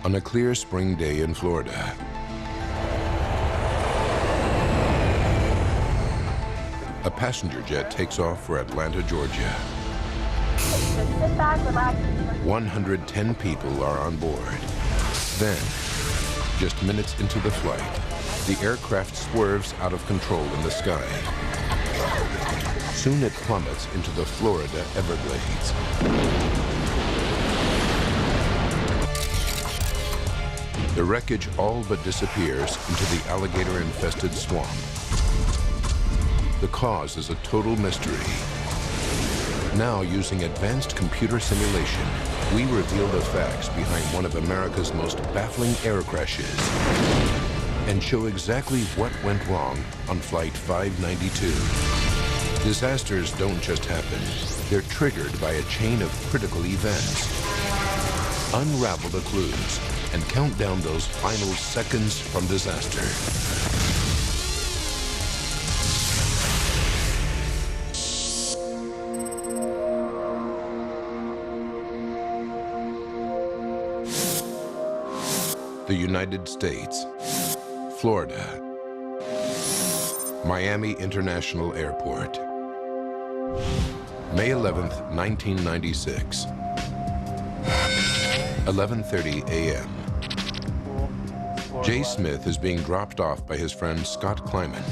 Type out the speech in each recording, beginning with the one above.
On a clear spring day in Florida, a passenger jet takes off for Atlanta, Georgia. 110 people are on board. Then, just minutes into the flight, the aircraft swerves out of control in the sky. Soon it plummets into the Florida Everglades. The wreckage all but disappears into the alligator-infested swamp. The cause is a total mystery. Now, using advanced computer simulation, we reveal the facts behind one of America's most baffling air crashes and show exactly what went wrong on Flight 592. Disasters don't just happen. They're triggered by a chain of critical events. Unravel the clues and count down those final seconds from disaster. The United States, Florida, Miami International Airport, May 11th, 1996, 11:30 a.m. Jay Smith is being dropped off by his friend Scott Kleiman.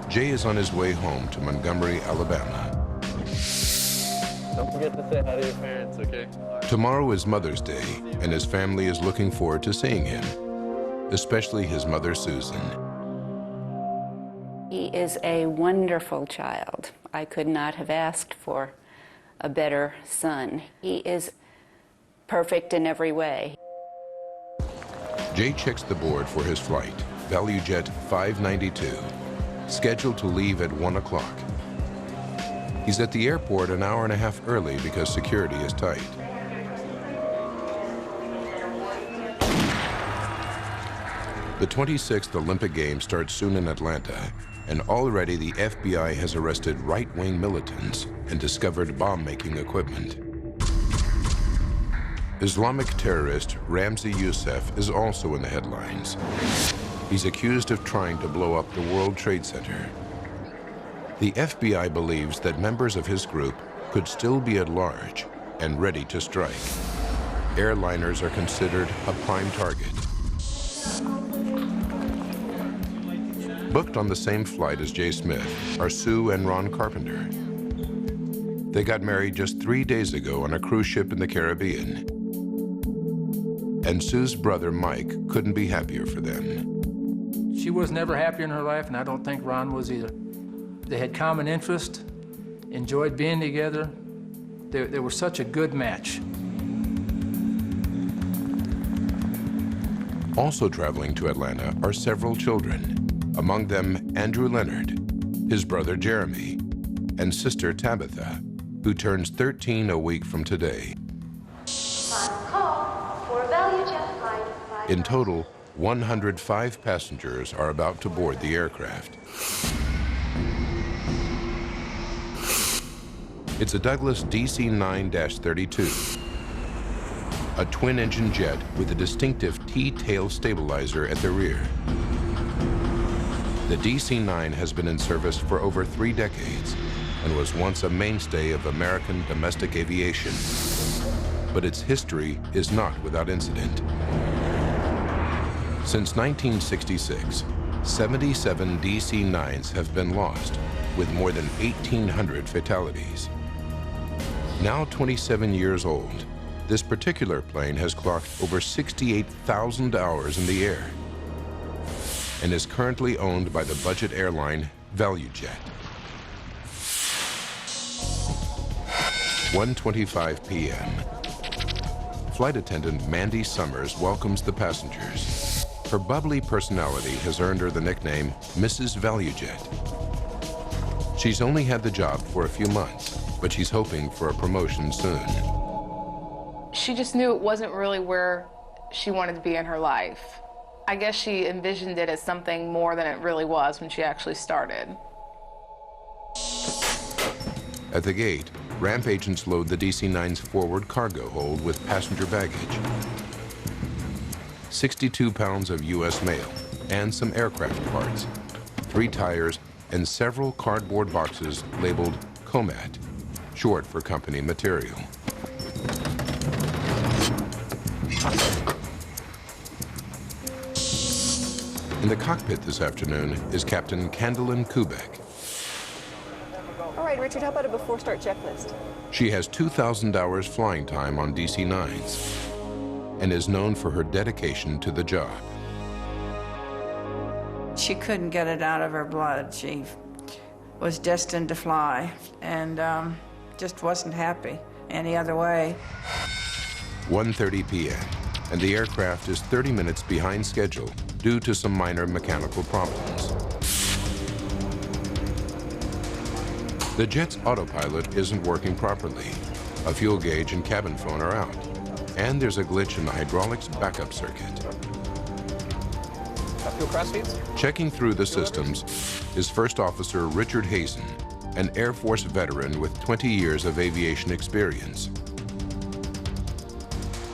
Jay is on his way home to Montgomery, Alabama. Don't forget to say hi to your parents, okay? Tomorrow is Mother's Day, and his family is looking forward to seeing him, especially his mother, Susan. He is a wonderful child. I could not have asked for a better son. He is perfect in every way. Jay checks the board for his flight, ValuJet 592, scheduled to leave at 1 o'clock. He's at the airport an hour and a half early because security is tight. The 26th Olympic Games start soon in Atlanta, and already the FBI has arrested right-wing militants and discovered bomb-making equipment. Islamic terrorist Ramzi Youssef is also in the headlines. He's accused of trying to blow up the World Trade Center. The FBI believes that members of his group could still be at large and ready to strike. Airliners are considered a prime target. Booked on the same flight as Jay Smith are Sue and Ron Carpenter. They got married just 3 days ago on a cruise ship in the Caribbean. And Sue's brother, Mike, couldn't be happier for them. She was never happier in her life, and I don't think Ron was either. They had common interest, enjoyed being together. They were such a good match. Also traveling to Atlanta are several children, among them Andrew Leonard, his brother Jeremy, and sister Tabitha, who turns 13 a week from today. Final call for ValuJet Flight. In total, 105 passengers are about to board the aircraft. It's a Douglas DC-9-32, a twin-engine jet with a distinctive T-tail stabilizer at the rear. The DC-9 has been in service for over 3 decades and was once a mainstay of American domestic aviation. But its history is not without incident. Since 1966, 77 DC-9s have been lost, with more than 1,800 fatalities. Now 27 years old, this particular plane has clocked over 68,000 hours in the air and is currently owned by the budget airline ValuJet. 1:25 p.m. Flight attendant Mandy Summers welcomes the passengers. Her bubbly personality has earned her the nickname Mrs. ValuJet. She's only had the job for a few months, but she's hoping for a promotion soon. She just knew it wasn't really where she wanted to be in her life. I guess she envisioned it as something more than it really was when she actually started. At the gate, ramp agents load the DC-9's forward cargo hold with passenger baggage. 62 pounds of U.S. mail and some aircraft parts, 3 tires, and several cardboard boxes labeled COMAT, short for company material. In the cockpit this afternoon is Captain Candelin Kubek. All right, Richard, how about a before-start checklist? She has 2,000 hours flying time on DC-9s and is known for her dedication to the job. She couldn't get it out of her blood. She was destined to fly and just wasn't happy any other way. 1:30 p.m. and the aircraft is 30 minutes behind schedule due to some minor mechanical problems. The jet's autopilot isn't working properly. A fuel gauge and cabin phone are out, and there's a glitch in the hydraulics backup circuit. Fuel cross feeds? Checking through the systems is First Officer Richard Hazen, an Air Force veteran with 20 years of aviation experience.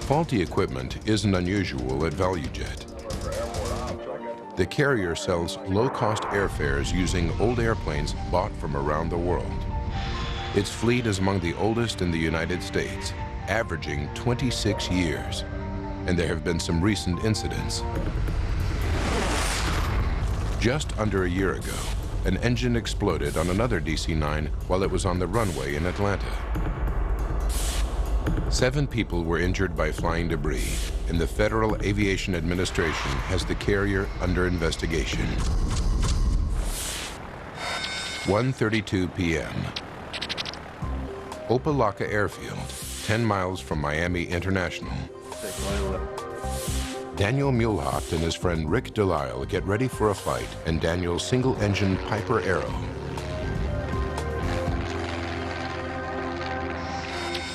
Faulty equipment isn't unusual at ValuJet. The carrier sells low-cost airfares using old airplanes bought from around the world. Its fleet is among the oldest in the United States, averaging 26 years, and there have been some recent incidents. Just under a year ago, an engine exploded on another DC-9 while it was on the runway in Atlanta. 7 people were injured by flying debris, and the Federal Aviation Administration has the carrier under investigation. 1:32 p.m. Opelika Airfield, 10 miles from Miami International. Daniel Muehlhoft and his friend Rick Delisle get ready for a flight in Daniel's single-engine Piper Arrow.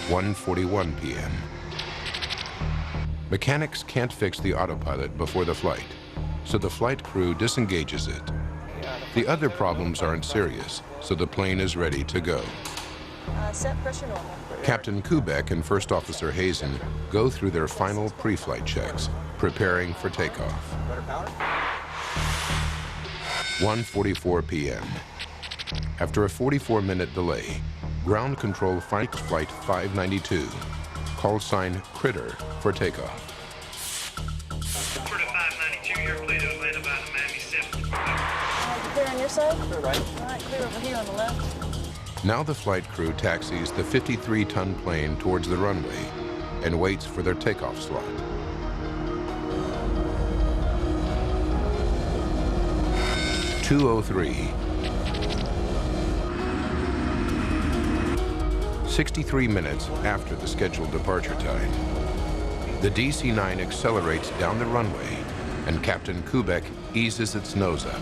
1:41 p.m. Mechanics can't fix the autopilot before the flight, so the flight crew disengages it. The other problems aren't serious, so the plane is ready to go. Set pressure normal. Captain Kubek and First Officer Hazen go through their final pre-flight checks, preparing for takeoff. 1:44 p.m. After a 44-minute delay, ground control finds Flight 592, call sign Critter, for takeoff. Florida 592, you're clear to Atlanta by the Miami 7. Clear on your side? Clear right. All right, clear over here on the left. Now the flight crew taxis the 53-ton plane towards the runway and waits for their takeoff slot. (2:03). 63 minutes after the scheduled departure time. The DC-9 accelerates down the runway and Captain Kubek eases its nose up.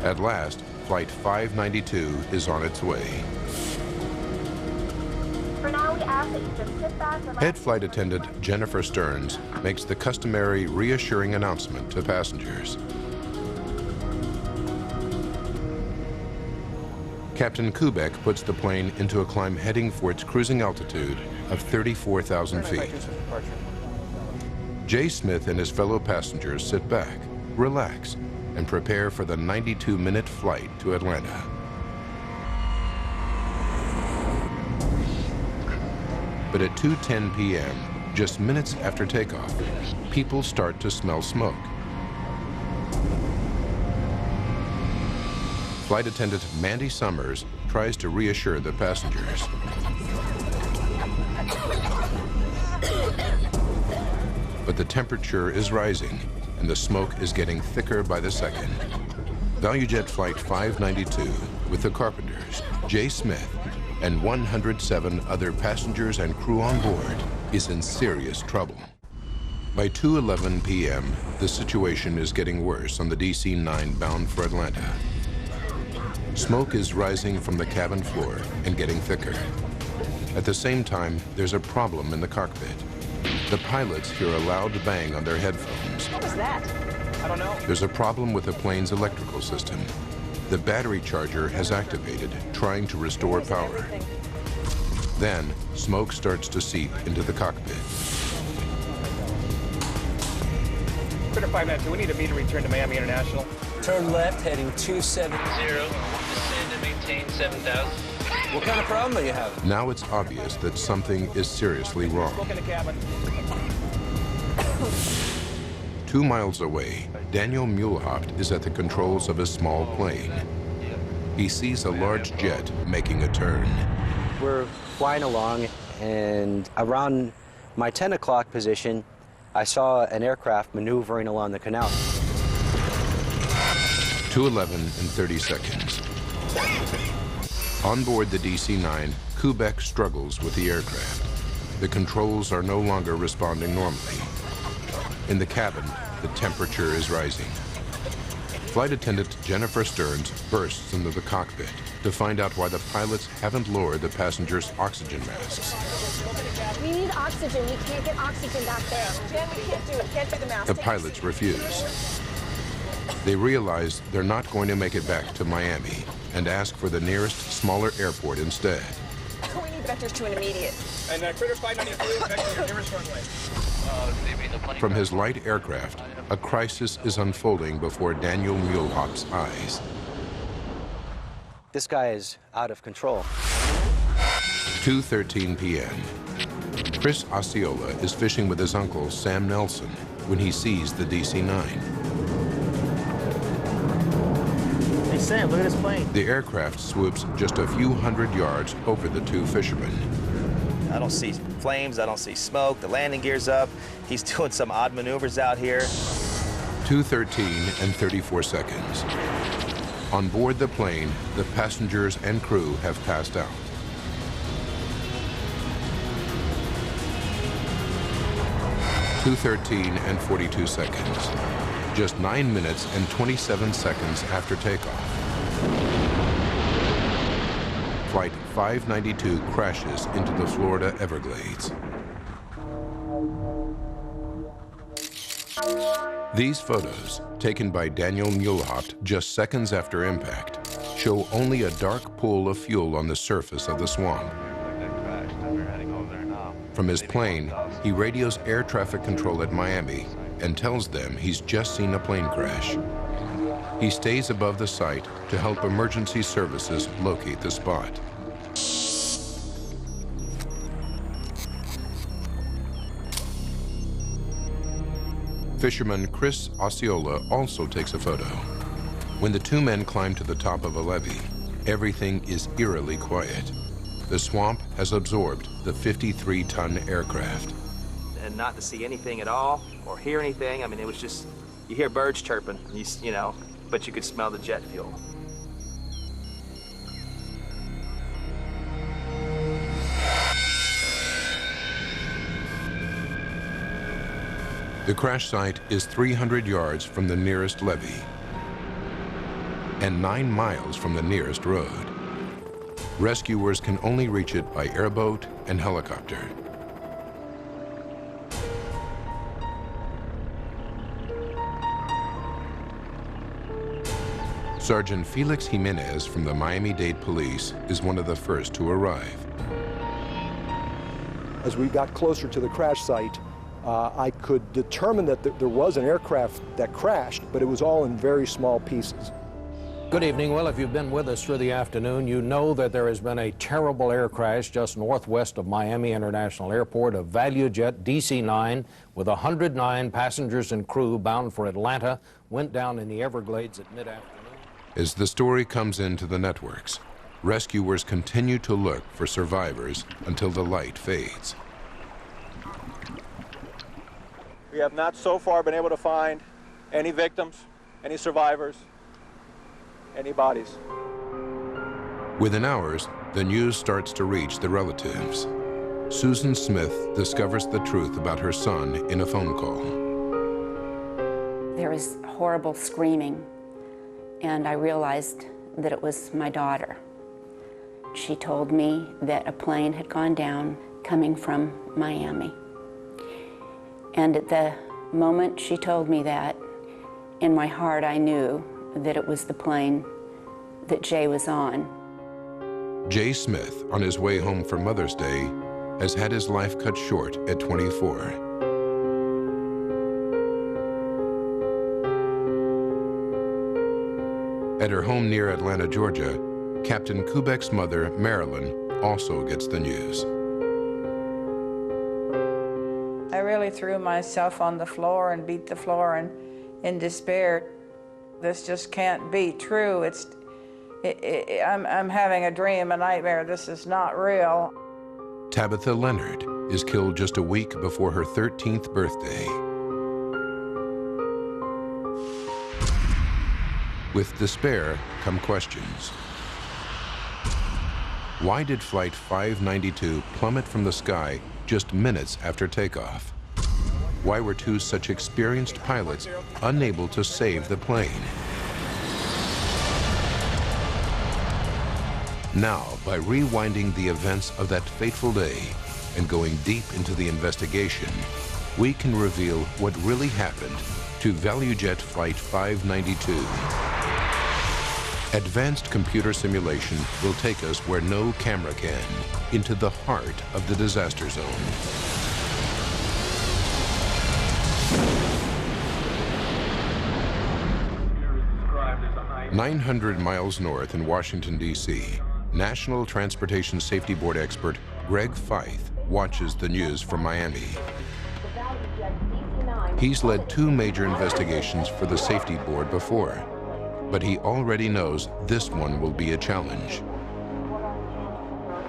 At last, Flight 592 is on its way. For now, we ask that you just sit back, relax. Head flight attendant Jennifer Stearns makes the customary reassuring announcement to passengers. Captain Kubek puts the plane into a climb heading for its cruising altitude of 34,000 feet. Jay Smith and his fellow passengers sit back, relax, and prepare for the 92-minute flight to Atlanta. But at 2:10 p.m., just minutes after takeoff, people start to smell smoke. Flight attendant Mandy Summers tries to reassure the passengers. But the temperature is rising and the smoke is getting thicker by the second. ValuJet Flight 592 with the Carpenters, Jay Smith, and 107 other passengers and crew on board is in serious trouble. By 2:11 p.m., the situation is getting worse on the DC-9 bound for Atlanta. Smoke is rising from the cabin floor and getting thicker. At the same time, there's a problem in the cockpit. The pilots hear a loud bang on their headphones. What was that? I don't know. There's a problem with the plane's electrical system. The battery charger has activated, trying to restore power. Then, smoke starts to seep into the cockpit. Critter 592, we need a meter return to Miami International. Turn left, heading 270. Descend and maintain 7,000. What kind of problem are you having? Now it's obvious that something is seriously wrong. Look in the cabin. 2 miles away, Daniel Muehlhaupt is at the controls of a small plane. He sees a large jet making a turn. We're flying along, and around my 10 o'clock position, I saw an aircraft maneuvering along the canal. 2:11 and 30 seconds. On board the DC-9, Kubek struggles with the aircraft. The controls are no longer responding normally. In the cabin, the temperature is rising. Flight attendant Jennifer Stearns bursts into the cockpit to find out why the pilots haven't lowered the passengers' oxygen masks. We need oxygen. We can't get oxygen back there. Jen, we can't do it. Can't do the mask. The pilots refuse. They realize they're not going to make it back to Miami and ask for the nearest smaller airport instead. We need vectors to an immediate. And Critter 592, back to your nearest runway. From his light aircraft, a crisis is unfolding before Daniel Muehlhaupt's eyes. This guy is out of control. 2:13 p.m. Chris Osceola is fishing with his uncle, Sam Nelson, when he sees the DC-9. Hey, Sam, look at this plane. The aircraft swoops just a few hundred yards over the two fishermen. I don't see flames, I don't see smoke, the landing gear's up. He's doing some odd maneuvers out here. 2:13 and 34 seconds. On board the plane, the passengers and crew have passed out. 2:13 and 42 seconds. Just 9 minutes and 27 seconds after takeoff. Flight 592 crashes into the Florida Everglades. These photos, taken by Daniel Muehlhaupt just seconds after impact, show only a dark pool of fuel on the surface of the swamp. From his plane, he radios air traffic control at Miami and tells them he's just seen a plane crash. He stays above the site to help emergency services locate the spot. Fisherman Chris Osceola also takes a photo. When the two men climb to the top of a levee, everything is eerily quiet. The swamp has absorbed the 53-ton aircraft. And not to see anything at all or hear anything. I mean, it was just, you hear birds chirping, you know, but you could smell the jet fuel. The crash site is 300 yards from the nearest levee and 9 miles from the nearest road. Rescuers can only reach it by airboat and helicopter. Sergeant Felix Jimenez from the Miami-Dade Police is one of the first to arrive. As we got closer to the crash site, I could determine that there was an aircraft that crashed, but it was all in very small pieces. Good evening. Well, if you've been with us through the afternoon, you know that there has been a terrible air crash just northwest of Miami International Airport. A ValuJet DC-9 with 109 passengers and crew bound for Atlanta went down in the Everglades at mid-afternoon. As the story comes into the networks, rescuers continue to look for survivors until the light fades. We have not so far been able to find any victims, any survivors, any bodies. Within hours, the news starts to reach the relatives. Susan Smith discovers the truth about her son in a phone call. There was horrible screaming, and I realized that it was my daughter. She told me that a plane had gone down coming from Miami. And at the moment she told me that, in my heart I knew that it was the plane that Jay was on. Jay Smith, on his way home for Mother's Day, has had his life cut short at 24. At her home near Atlanta, Georgia, Captain Kubek's mother, Marilyn, also gets the news. I really threw myself on the floor and beat the floor and in despair. This just can't be true. I'm having a dream, a nightmare. This is not real. Tabitha Leonard is killed just a week before her 13th birthday. With despair come questions. Why did Flight 592 plummet from the sky just minutes after takeoff? Why were two such experienced pilots unable to save the plane? Now, by rewinding the events of that fateful day and going deep into the investigation, we can reveal what really happened to ValuJet Flight 592. Advanced computer simulation will take us where no camera can, into the heart of the disaster zone. 900 miles north in Washington, D.C., National Transportation Safety Board expert Greg Feith watches the news from Miami. He's led two major investigations for the Safety Board before, but he already knows this one will be a challenge.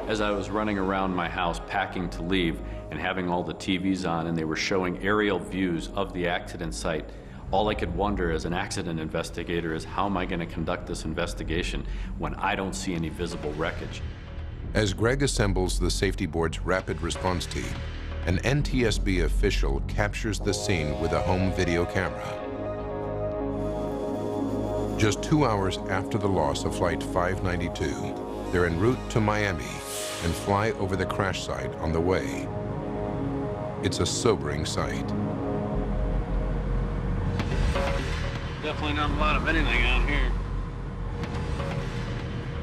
As I was running around my house packing to leave and having all the TVs on and they were showing aerial views of the accident site, all I could wonder as an accident investigator is how am I going to conduct this investigation when I don't see any visible wreckage? As Greg assembles the Safety Board's rapid response team, an NTSB official captures the scene with a home video camera. Just 2 hours after the loss of Flight 592, they're en route to Miami and fly over the crash site on the way. It's a sobering sight. Definitely not a lot of anything out here.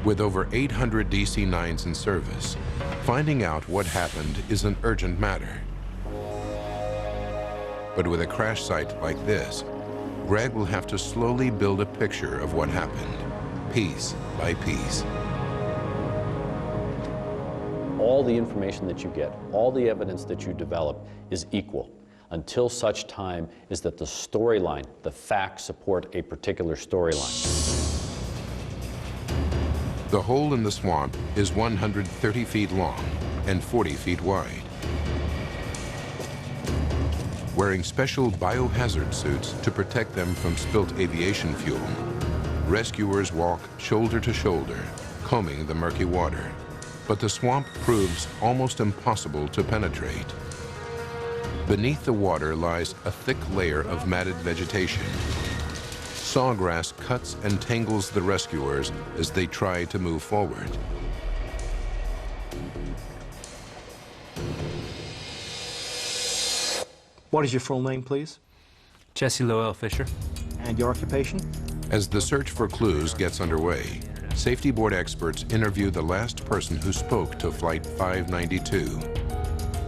With over 800 DC-9s in service, finding out what happened is an urgent matter. But with a crash site like this, Greg will have to slowly build a picture of what happened, piece by piece. All the information that you get, all the evidence that you develop is equal until such time is that the storyline, the facts support a particular storyline. The hole in the swamp is 130 feet long and 40 feet wide. Wearing special biohazard suits to protect them from spilt aviation fuel, rescuers walk shoulder to shoulder, combing the murky water. But the swamp proves almost impossible to penetrate. Beneath the water lies a thick layer of matted vegetation. Sawgrass cuts and tangles the rescuers as they try to move forward. What is your full name, please? Jesse Lowell Fisher. And your occupation? As the search for clues gets underway, Safety Board experts interview the last person who spoke to Flight 592.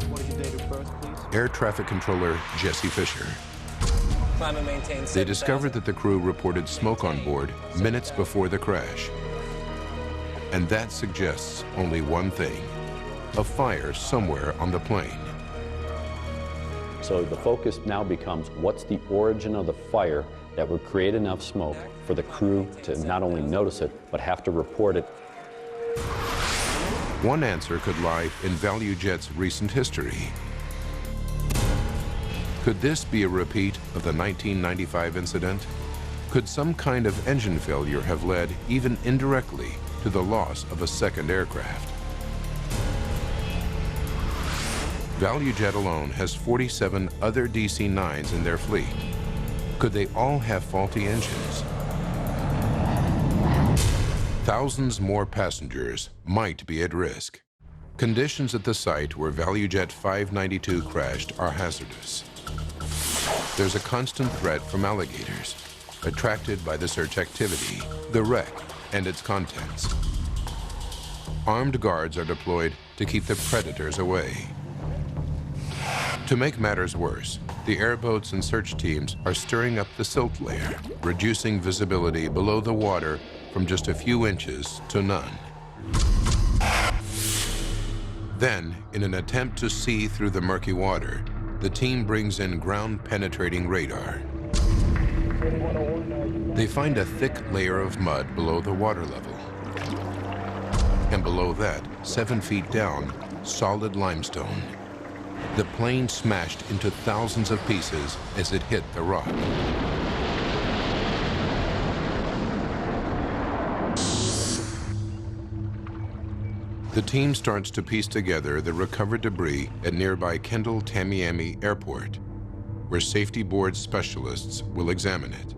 What is your date of birth, please? Air Traffic Controller Jesse Fisher. Climb and maintain 7,000. They discovered that the crew reported smoke on board minutes before the crash. And that suggests only one thing: a fire somewhere on the plane. So the focus now becomes what's the origin of the fire that would create enough smoke for the crew to not only notice it, but have to report it. One answer could lie in ValuJet's recent history. Could this be a repeat of the 1995 incident? Could some kind of engine failure have led, even indirectly, to the loss of a second aircraft? ValuJet alone has 47 other DC-9s in their fleet. Could they all have faulty engines? Thousands more passengers might be at risk. Conditions at the site where ValuJet 592 crashed are hazardous. There's a constant threat from alligators, attracted by the search activity. The wreck and its contents. Armed guards are deployed to keep the predators away. To make matters worse, the airboats and search teams are stirring up the silt layer, reducing visibility below the water from just a few inches to none. Then, in an attempt to see through the murky water, the team brings in ground-penetrating radar. They find a thick layer of mud below the water level. And below that, 7 feet down, solid limestone. The plane smashed into thousands of pieces as it hit the rock. The team starts to piece together the recovered debris at nearby Kendall-Tamiami Airport, where safety board specialists will examine it.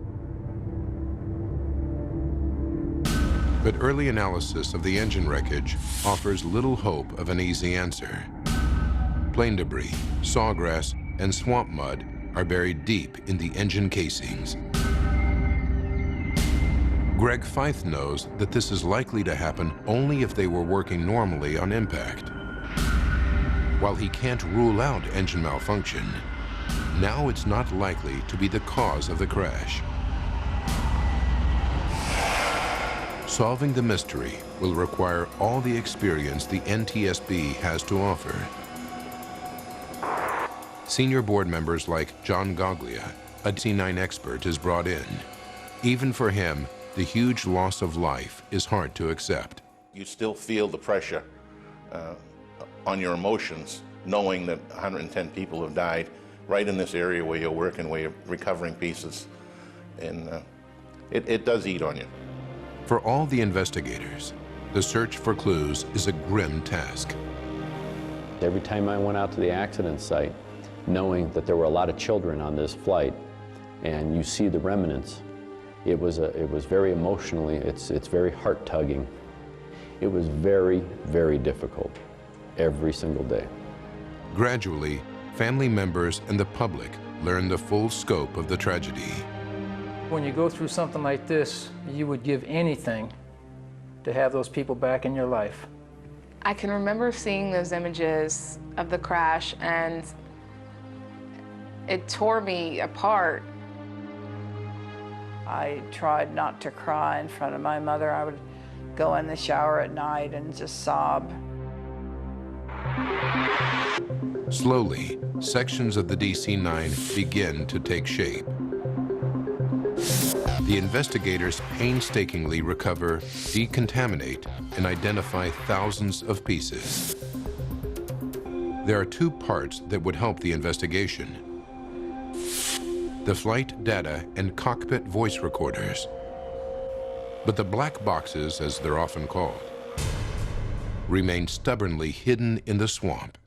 But early analysis of the engine wreckage offers little hope of an easy answer. Plane debris, sawgrass, and swamp mud are buried deep in the engine casings. Greg Feith knows that this is likely to happen only if they were working normally on impact. While he can't rule out engine malfunction, now it's not likely to be the cause of the crash. Solving the mystery will require all the experience the NTSB has to offer. Senior board members like John Goglia, a DC-9 expert, is brought in. Even for him, the huge loss of life is hard to accept. You still feel the pressure on your emotions, knowing that 110 people have died right in this area where you're working, where you're recovering pieces. And it does eat on you. For all the investigators, the search for clues is a grim task. Every time I went out to the accident site, knowing that there were a lot of children on this flight, and you see the remnants, it was very emotionally, it's very heart-tugging. It was very, very difficult every single day. Gradually, family members and the public learn the full scope of the tragedy. When you go through something like this, you would give anything to have those people back in your life. I can remember seeing those images of the crash, and it tore me apart. I tried not to cry in front of my mother. I would go in the shower at night and just sob. Slowly, sections of the DC-9 begin to take shape. The investigators painstakingly recover, decontaminate, and identify thousands of pieces. There are 2 parts that would help the investigation: the flight data and cockpit voice recorders. But the black boxes, as they're often called, remain stubbornly hidden in the swamp.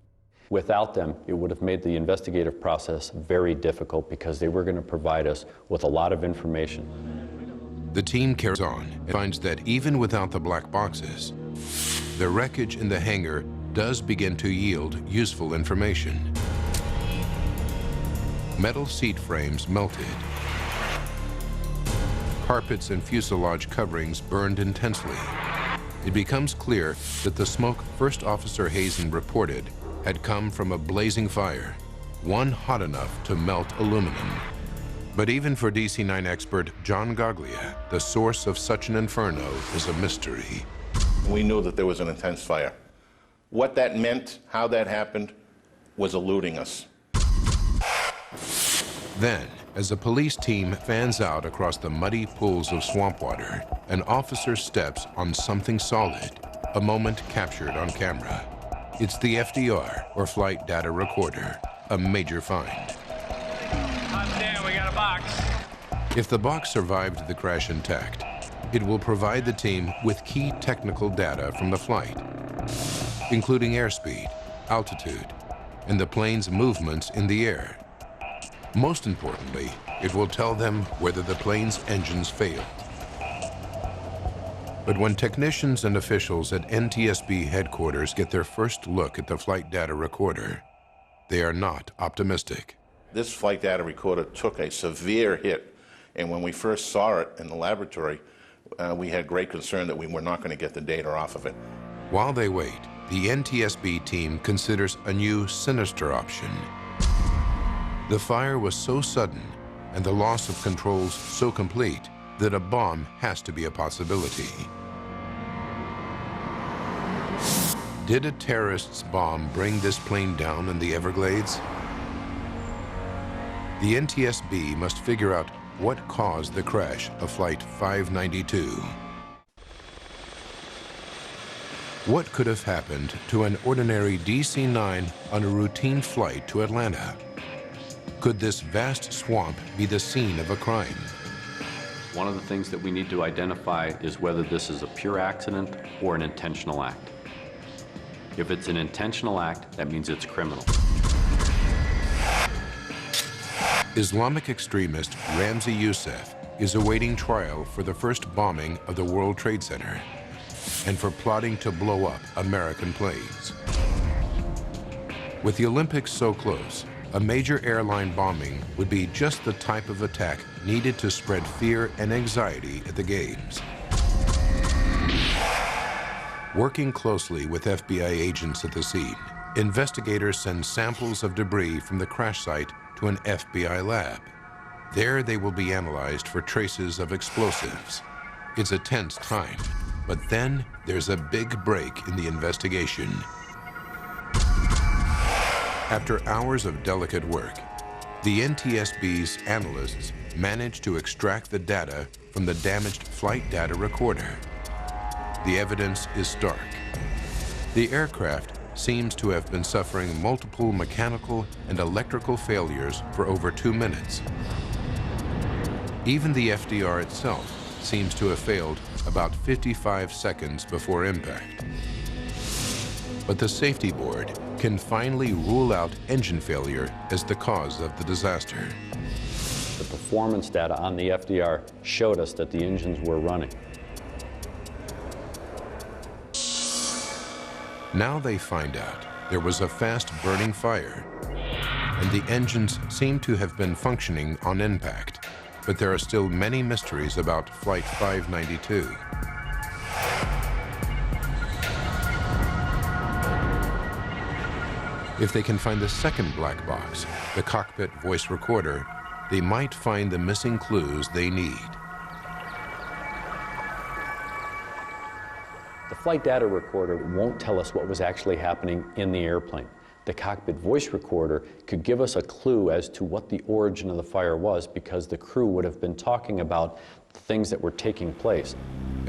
Without them, it would have made the investigative process very difficult because they were going to provide us with a lot of information. The team carries on and finds that even without the black boxes, the wreckage in the hangar does begin to yield useful information. Metal seat frames melted. Carpets and fuselage coverings burned intensely. It becomes clear that the smoke First Officer Hazen reported had come from a blazing fire, one hot enough to melt aluminum. But even for DC-9 expert John Goglia, the source of such an inferno is a mystery. We knew that there was an intense fire. What that meant, how that happened, was eluding us. Then, as a police team fans out across the muddy pools of swamp water, an officer steps on something solid, a moment captured on camera. It's the FDR, or Flight Data Recorder, a major find. Damn, we got a box. If the box survived the crash intact, it will provide the team with key technical data from the flight, including airspeed, altitude, and the plane's movements in the air. Most importantly, it will tell them whether the plane's engines failed. But when technicians and officials at NTSB headquarters get their first look at the flight data recorder, they are not optimistic. This flight data recorder took a severe hit, and when we first saw it in the laboratory, we had great concern that we were not going to get the data off of it. While they wait, the NTSB team considers a new, sinister option. The fire was so sudden and the loss of controls so complete that a bomb has to be a possibility. Did a terrorist's bomb bring this plane down in the Everglades? The NTSB must figure out what caused the crash of Flight 592. What could have happened to an ordinary DC-9 on a routine flight to Atlanta? Could this vast swamp be the scene of a crime? One of the things that we need to identify is whether this is a pure accident or an intentional act. If it's an intentional act, that means it's criminal. Islamic extremist Ramzi Youssef is awaiting trial for the first bombing of the World Trade Center and for plotting to blow up American planes. With the Olympics so close, a major airline bombing would be just the type of attack needed to spread fear and anxiety at the Games. Working closely with FBI agents at the scene, investigators send samples of debris from the crash site to an FBI lab. There they will be analyzed for traces of explosives. It's a tense time, but then there's a big break in the investigation. After hours of delicate work, the NTSB's analysts managed to extract the data from the damaged flight data recorder. The evidence is stark. The aircraft seems to have been suffering multiple mechanical and electrical failures for over 2 minutes. Even the FDR itself seems to have failed about 55 seconds before impact. But the safety board can finally rule out engine failure as the cause of the disaster. The performance data on the FDR showed us that the engines were running. Now they find out there was a fast-burning fire, and the engines seem to have been functioning on impact, but there are still many mysteries about Flight 592. If they can find the second black box, the cockpit voice recorder, they might find the missing clues they need. The flight data recorder won't tell us what was actually happening in the airplane. The cockpit voice recorder could give us a clue as to what the origin of the fire was, because the crew would have been talking about the things that were taking place.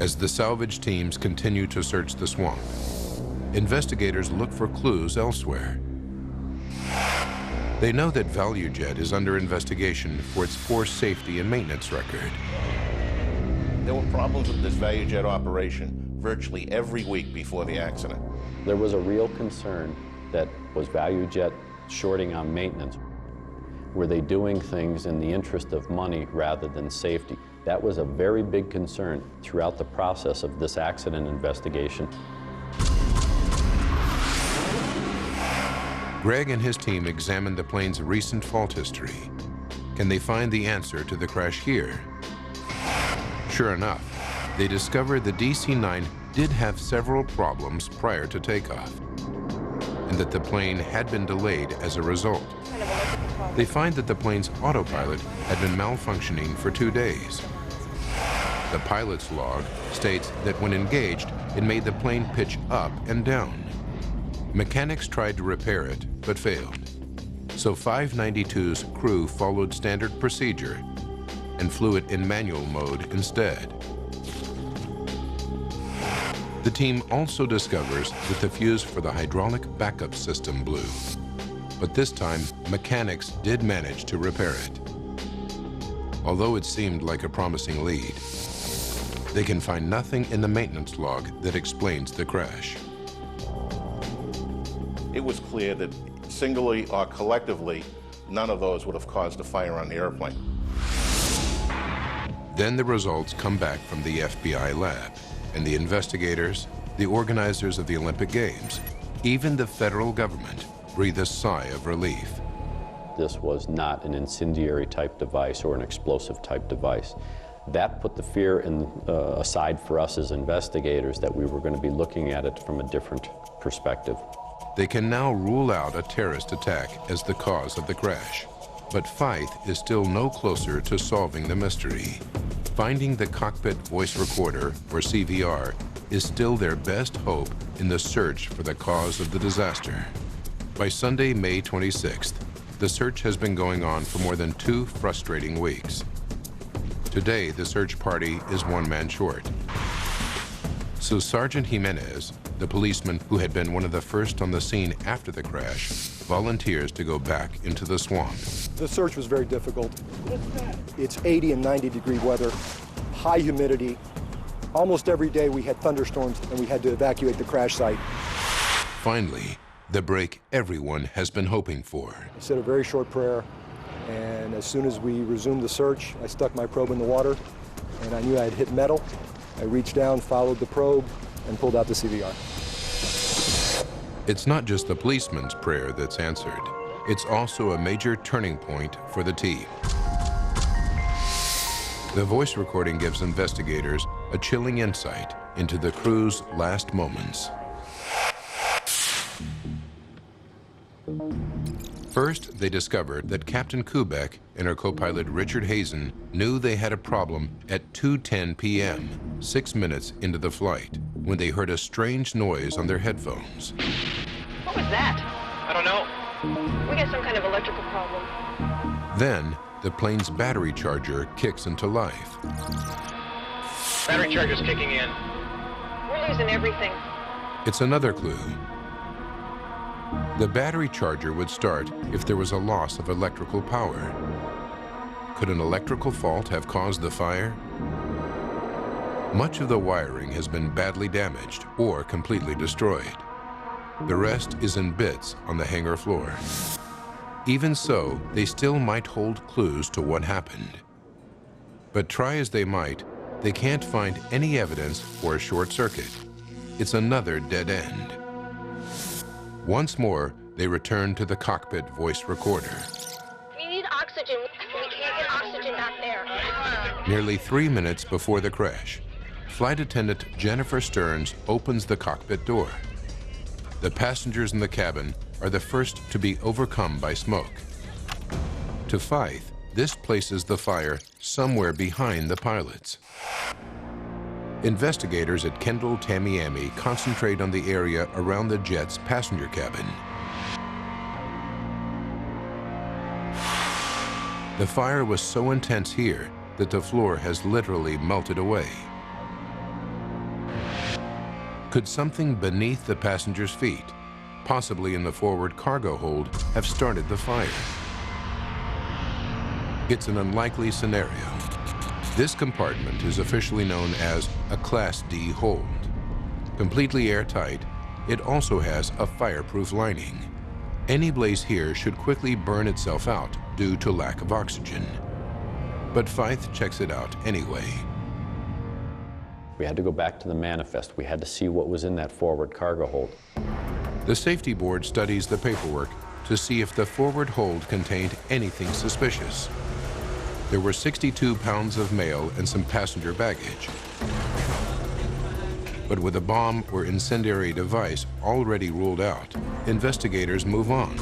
As the salvage teams continue to search the swamp, investigators look for clues elsewhere. They know that ValuJet is under investigation for its poor safety and maintenance record. There were problems with this ValuJet operation virtually every week before the accident. There was a real concern that was ValuJet shorting on maintenance. Were they doing things in the interest of money rather than safety? That was a very big concern throughout the process of this accident investigation. Greg and his team examined the plane's recent fault history. Can they find the answer to the crash here? Sure enough, they discovered the DC-9 did have several problems prior to takeoff, and that the plane had been delayed as a result. They find that the plane's autopilot had been malfunctioning for 2 days. The pilot's log states that when engaged, it made the plane pitch up and down. Mechanics tried to repair it, but failed. So 592's crew followed standard procedure and flew it in manual mode instead. The team also discovers that the fuse for the hydraulic backup system blew, but this time mechanics did manage to repair it. Although it seemed like a promising lead, they can find nothing in the maintenance log that explains the crash. It was clear that singly or collectively, none of those would have caused a fire on the airplane. Then the results come back from the FBI lab, and the investigators, the organizers of the Olympic Games, even the federal government breathe a sigh of relief. This was not an incendiary type device or an explosive type device. That put the fear aside for us as investigators that we were going to be looking at it from a different perspective. They can now rule out a terrorist attack as the cause of the crash. But Fife is still no closer to solving the mystery. Finding the cockpit voice recorder, or CVR, is still their best hope in the search for the cause of the disaster. By Sunday, May 26th, the search has been going on for more than 2 frustrating weeks. Today, the search party is 1 man short. So Sergeant Jimenez, the policeman who had been one of the first on the scene after the crash, volunteers to go back into the swamp. The search was very difficult. It's 80 and 90 degree weather, high humidity. Almost every day we had thunderstorms and we had to evacuate the crash site. Finally, the break everyone has been hoping for. I said a very short prayer, and as soon as we resumed the search, I stuck my probe in the water, and I knew I had hit metal. I reached down, followed the probe, and pulled out the CVR. It's not just the policeman's prayer that's answered. It's also a major turning point for the team. The voice recording gives investigators a chilling insight into the crew's last moments. First, they discovered that Captain Kubek and her co-pilot Richard Hazen knew they had a problem at 2:10 p.m., 6 minutes into the flight, when they heard a strange noise on their headphones. What was that? I don't know. We got some kind of electrical problem. Then, the plane's battery charger kicks into life. Battery charger's kicking in. We're losing everything. It's another clue. The battery charger would start if there was a loss of electrical power. Could an electrical fault have caused the fire? Much of the wiring has been badly damaged or completely destroyed. The rest is in bits on the hangar floor. Even so, they still might hold clues to what happened. But try as they might, they can't find any evidence for a short circuit. It's another dead end. Once more, they return to the cockpit voice recorder. We need oxygen. We can't get oxygen back there. Nearly 3 minutes before the crash, flight attendant Jennifer Stearns opens the cockpit door. The passengers in the cabin are the first to be overcome by smoke. To Fife, this places the fire somewhere behind the pilots. Investigators at Kendall Tamiami concentrate on the area around the jet's passenger cabin. The fire was so intense here that the floor has literally melted away. Could something beneath the passengers' feet, possibly in the forward cargo hold, have started the fire? It's an unlikely scenario. This compartment is officially known as a Class D hold. Completely airtight, it also has a fireproof lining. Any blaze here should quickly burn itself out due to lack of oxygen. But Fife checks it out anyway. We had to go back to the manifest. We had to see what was in that forward cargo hold. The safety board studies the paperwork to see if the forward hold contained anything suspicious. There were 62 pounds of mail and some passenger baggage. But with a bomb or incendiary device already ruled out, investigators move on.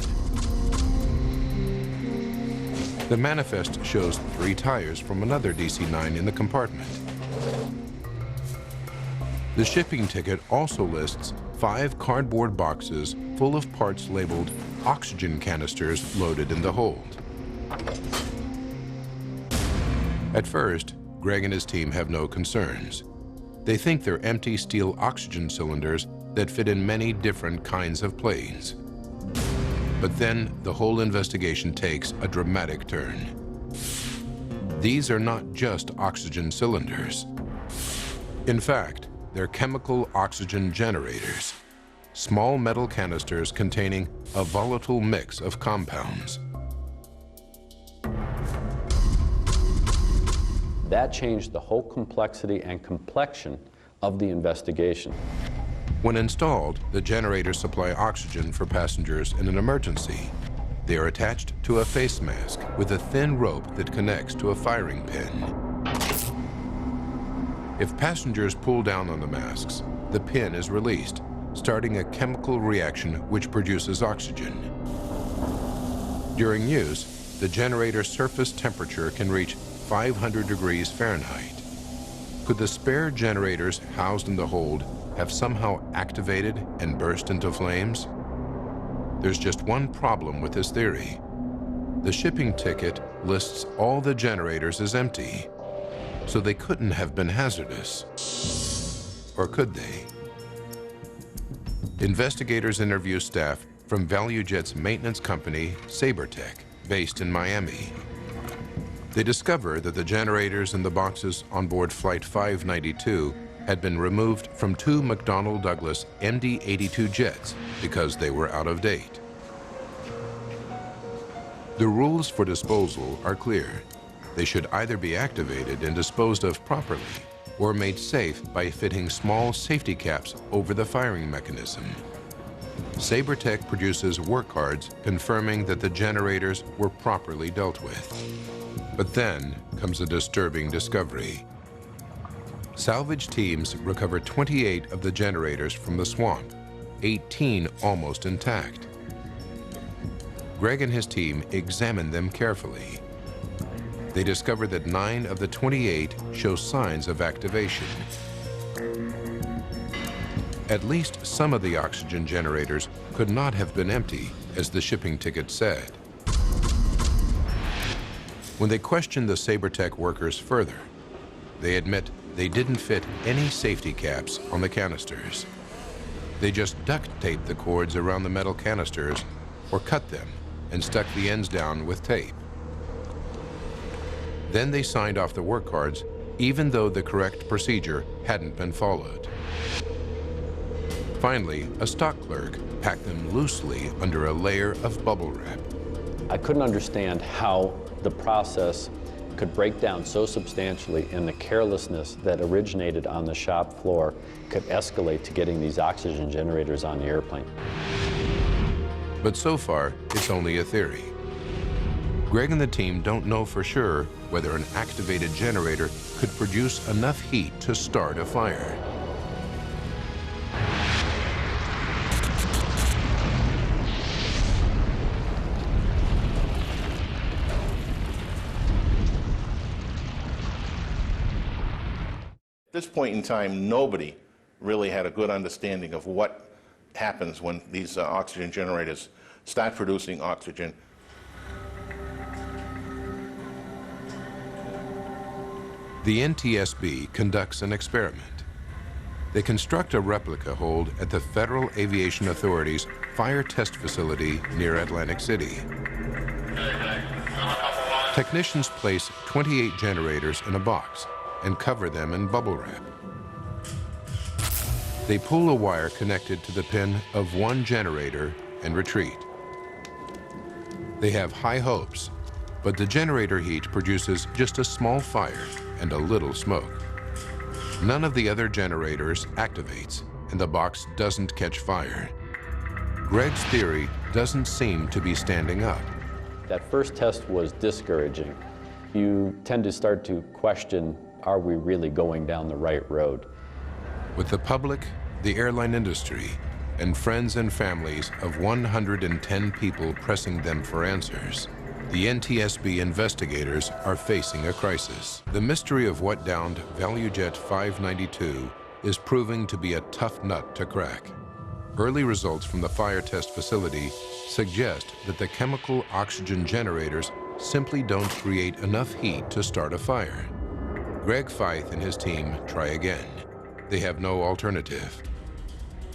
The manifest shows 3 tires from another DC-9 in the compartment. The shipping ticket also lists 5 cardboard boxes full of parts labeled oxygen canisters loaded in the hold. At first, Greg and his team have no concerns. They think they're empty steel oxygen cylinders that fit in many different kinds of planes. But then the whole investigation takes a dramatic turn. These are not just oxygen cylinders. In fact, they're chemical oxygen generators, small metal canisters containing a volatile mix of compounds. That changed the whole complexity and complexion of the investigation. When installed, the generators supply oxygen for passengers in an emergency. They are attached to a face mask with a thin rope that connects to a firing pin. If passengers pull down on the masks, the pin is released, starting a chemical reaction which produces oxygen. During use, the generator's surface temperature can reach 500 degrees Fahrenheit. Could the spare generators housed in the hold have somehow activated and burst into flames? There's just one problem with this theory. The shipping ticket lists all the generators as empty, so they couldn't have been hazardous. Or could they? Investigators interview staff from ValuJet's maintenance company, SaberTech, based in Miami. They discover that the generators in the boxes on board Flight 592 had been removed from 2 McDonnell-Douglas MD-82 jets because they were out of date. The rules for disposal are clear. They should either be activated and disposed of properly or made safe by fitting small safety caps over the firing mechanism. SaberTech produces work cards confirming that the generators were properly dealt with. But then comes a disturbing discovery. Salvage teams recover 28 of the generators from the swamp, 18 almost intact. Greg and his team examine them carefully. They discover that 9 of the 28 show signs of activation. At least some of the oxygen generators could not have been empty, as the shipping ticket said. When they question the SaberTech workers further, they admit they didn't fit any safety caps on the canisters. They just duct taped the cords around the metal canisters or cut them and stuck the ends down with tape. Then they signed off the work cards, even though the correct procedure hadn't been followed. Finally, a stock clerk packed them loosely under a layer of bubble wrap. I couldn't understand how the process could break down so substantially, and the carelessness that originated on the shop floor could escalate to getting these oxygen generators on the airplane. But so far, it's only a theory. Greg and the team don't know for sure whether an activated generator could produce enough heat to start a fire. At this point in time, nobody really had a good understanding of what happens when these oxygen generators start producing oxygen. The NTSB conducts an experiment. They construct a replica hold at the Federal Aviation Authority's fire test facility near Atlantic City. Technicians place 28 generators in a box and cover them in bubble wrap. They pull a wire connected to the pin of one generator and retreat. They have high hopes, but the generator heat produces just a small fire and a little smoke. None of the other generators activates, and the box doesn't catch fire. Greg's theory doesn't seem to be standing up. That first test was discouraging. You tend to start to question, are we really going down the right road? With the public, the airline industry, and friends and families of 110 people pressing them for answers, the NTSB investigators are facing a crisis. The mystery of what downed ValuJet 592 is proving to be a tough nut to crack. Early results from the fire test facility suggest that the chemical oxygen generators simply don't create enough heat to start a fire. Greg Feith and his team try again. They have no alternative.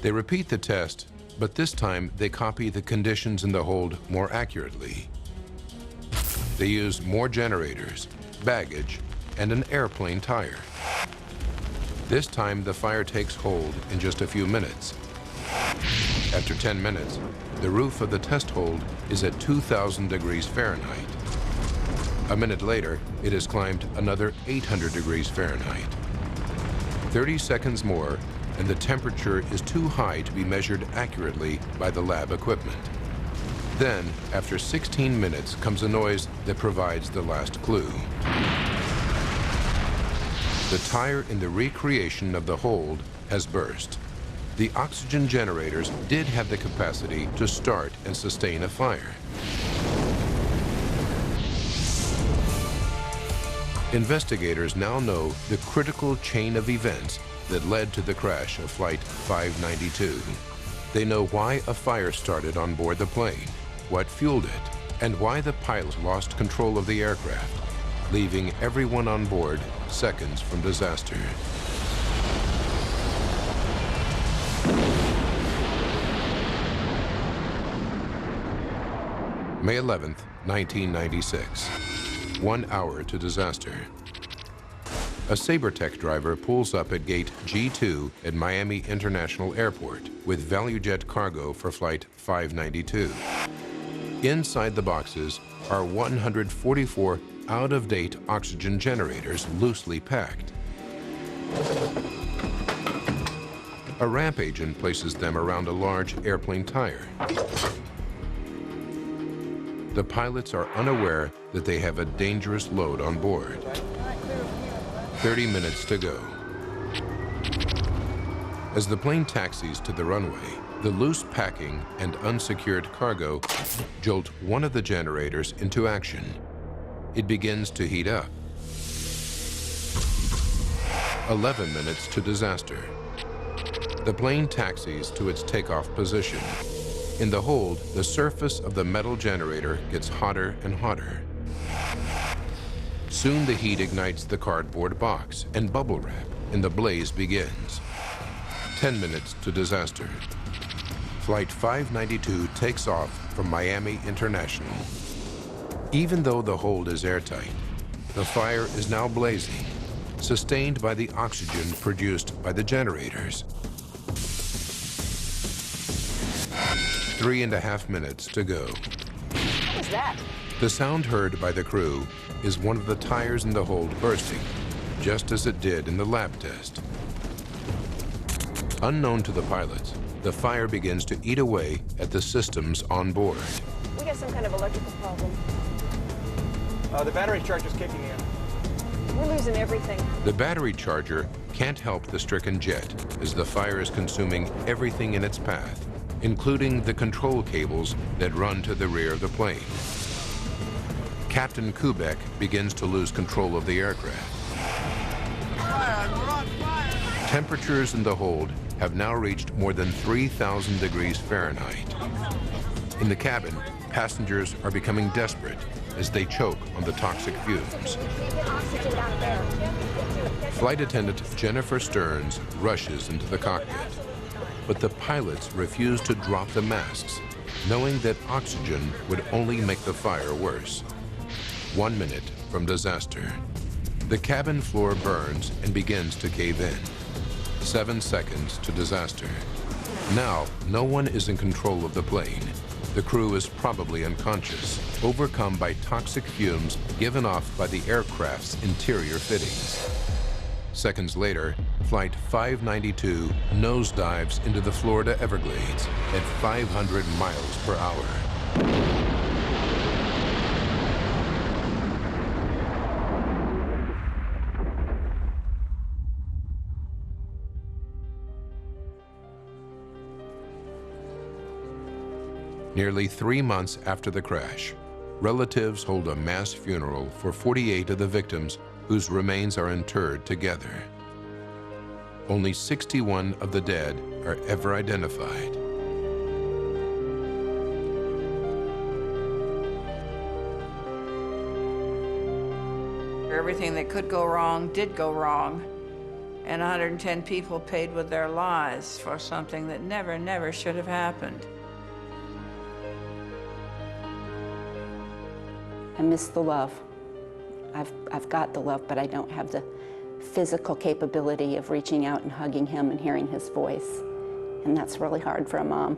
They repeat the test, but this time they copy the conditions in the hold more accurately. They use more generators, baggage, and an airplane tire. This time the fire takes hold in just a few minutes. After 10 minutes, the roof of the test hold is at 2,000 degrees Fahrenheit. A minute later, it has climbed another 800 degrees Fahrenheit. 30 seconds more, and the temperature is too high to be measured accurately by the lab equipment. Then, after 16 minutes, comes a noise that provides the last clue. The tire in the recreation of the hold has burst. The oxygen generators did have the capacity to start and sustain a fire. Investigators now know the critical chain of events that led to the crash of Flight 592. They know why a fire started on board the plane, what fueled it, and why the pilot lost control of the aircraft, leaving everyone on board seconds from disaster. May 11th, 1996. 1 hour to disaster. A SaberTech driver pulls up at gate G2 at Miami International Airport with ValuJet cargo for Flight 592. Inside the boxes are 144 out-of-date oxygen generators loosely packed. A ramp agent places them around a large airplane tire. The pilots are unaware that they have a dangerous load on board. 30 minutes to go. As the plane taxis to the runway, the loose packing and unsecured cargo jolt one of the generators into action. It begins to heat up. 11 minutes to disaster. The plane taxis to its takeoff position. In the hold, the surface of the metal generator gets hotter and hotter. Soon the heat ignites the cardboard box and bubble wrap, and the blaze begins. 10 minutes to disaster. Flight 592 takes off from Miami International. Even though the hold is airtight, the fire is now blazing, sustained by the oxygen produced by the generators. 3.5 minutes to go. What was that? The sound heard by the crew is one of the tires in the hold bursting, just as it did in the lab test. Unknown to the pilots, the fire begins to eat away at the systems on board. We got some kind of electrical problem. The battery charge is kicking in. We're losing everything. The battery charger can't help the stricken jet as the fire is consuming everything in its path, including the control cables that run to the rear of the plane. Captain Kubek begins to lose control of the aircraft. Temperatures in the hold have now reached more than 3,000 degrees Fahrenheit. In the cabin, passengers are becoming desperate as they choke on the toxic fumes. Flight attendant Jennifer Stearns rushes into the cockpit, but the pilots refuse to drop the masks, knowing that oxygen would only make the fire worse. 1 minute from disaster. The cabin floor burns and begins to cave in. 7 seconds to disaster. Now, no one is in control of the plane. The crew is probably unconscious, overcome by toxic fumes given off by the aircraft's interior fittings. Seconds later, Flight 592 nosedives into the Florida Everglades at 500 miles per hour. Nearly 3 months after the crash, relatives hold a mass funeral for 48 of the victims whose remains are interred together. Only 61 of the dead are ever identified. Everything that could go wrong did go wrong, and 110 people paid with their lives for something that never, never should have happened. I miss the love. I've got the love, but I don't have the physical capability of reaching out and hugging him and hearing his voice. And that's really hard for a mom.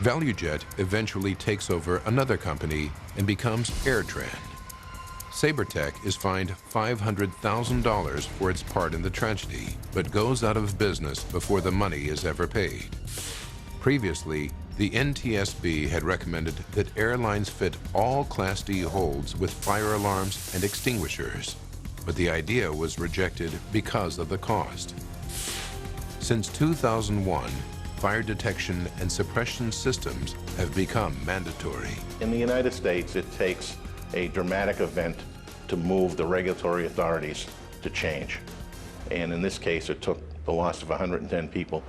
ValuJet eventually takes over another company and becomes AirTran. SaberTech is fined $500,000 for its part in the tragedy, but goes out of business before the money is ever paid. Previously, the NTSB had recommended that airlines fit all Class D holds with fire alarms and extinguishers. but the idea was rejected because of the cost. Since 2001, fire detection and suppression systems have become mandatory. In the United States, it takes a dramatic event to move the regulatory authorities to change. And in this case, it took the loss of 110 people.